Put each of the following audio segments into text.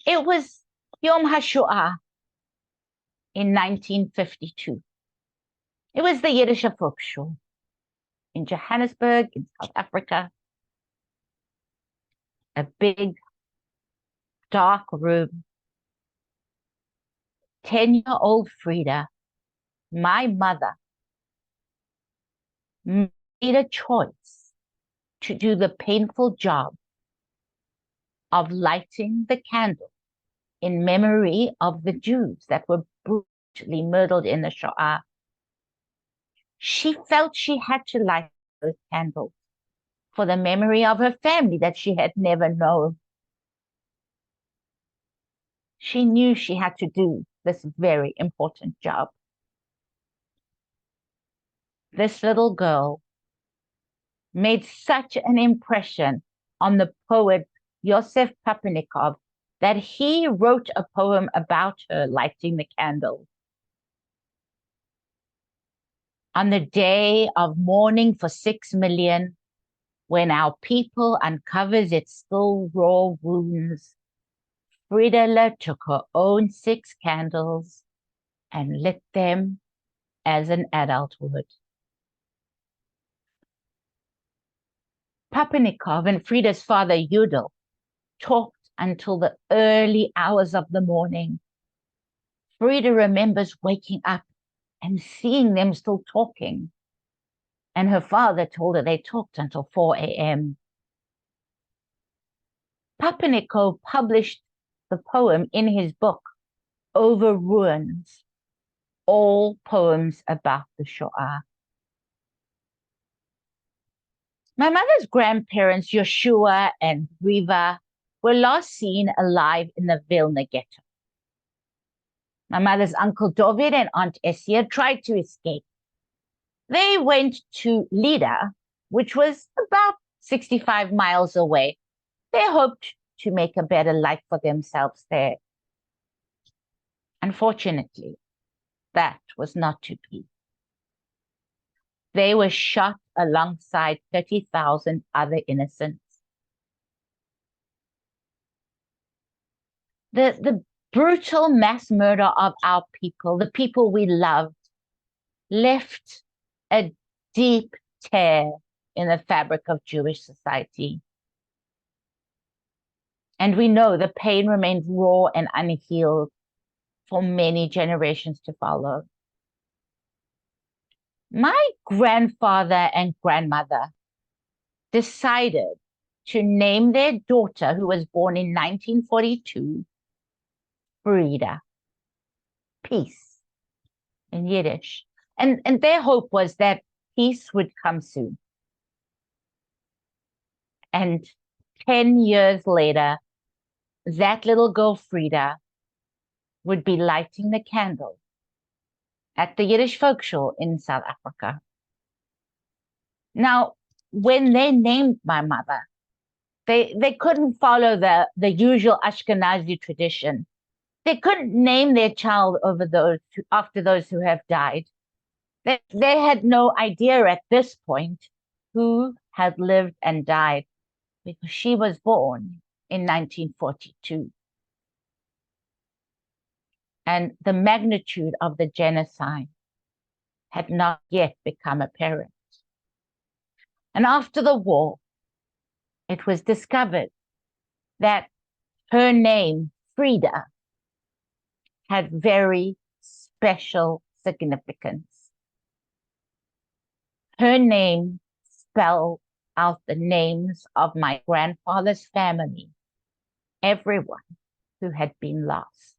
It was Yom HaShoah in 1952. It was the Yiddish Volksschule in Johannesburg, in South Africa. A big, dark room. 10-year-old Freda, my mother, made a choice to do the painful job of lighting the candle in memory of the Jews that were brutally murdered in the Shoah. She felt she had to light those candles for the memory of her family that she had never known. She knew she had to do this very important job. This little girl made such an impression on the poet Yosef Papanikov that he wrote a poem about her lighting the candle. On the day of mourning for 6 million, when our people uncovers its still raw wounds, Freda took her own 6 candles and lit them as an adult would. Papanikov and Freda's father, Yudel, talked until the early hours of the morning. Freda remembers waking up and seeing them still talking. And her father told her they talked until 4 a.m. Papanikov published the poem in his book, Over Ruins, all poems about the Shoah. My mother's grandparents, Yoshua and Riva, were last seen alive in the Vilna ghetto. My mother's uncle David and Aunt Essia tried to escape. They went to Lida, which was about 65 miles away. They hoped to make a better life for themselves there. Unfortunately, that was not to be. They were shot alongside 30,000 other innocents. The brutal mass murder of our people, the people we loved, left a deep tear in the fabric of Jewish society. And we know the pain remained raw and unhealed for many generations to follow. My grandfather and grandmother decided to name their daughter, who was born in 1942, Freda, peace in Yiddish. And their hope was that peace would come soon. And 10 years later, that little girl, Freda, would be lighting the candle at the Yiddish Volksschule in South Africa. Now, when they named my mother, they couldn't follow the usual Ashkenazi tradition. They couldn't name their child after those who have died. They had no idea at this point who had lived and died, because she was born in 1942. And the magnitude of the genocide had not yet become apparent. And after the war, it was discovered that her name, Freda, had very special significance. Her name spelled out the names of my grandfather's family, everyone who had been lost.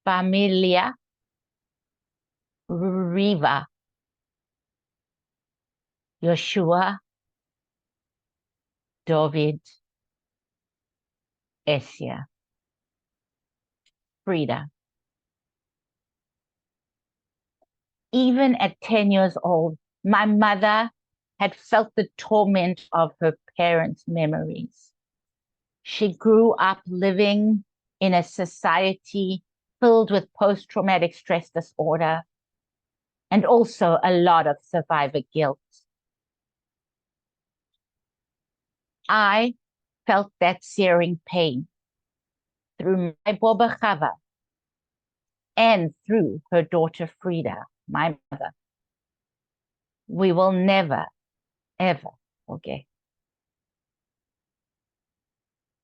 Familia Riva, Yoshua, David, Essia, Freda. Even at 10 years old, my mother had felt the torment of her parents' memories. She grew up living in a society filled with post-traumatic stress disorder and also a lot of survivor guilt. I felt that searing pain through my Boba Chava and through her daughter Freda, my mother. We will never, ever forget.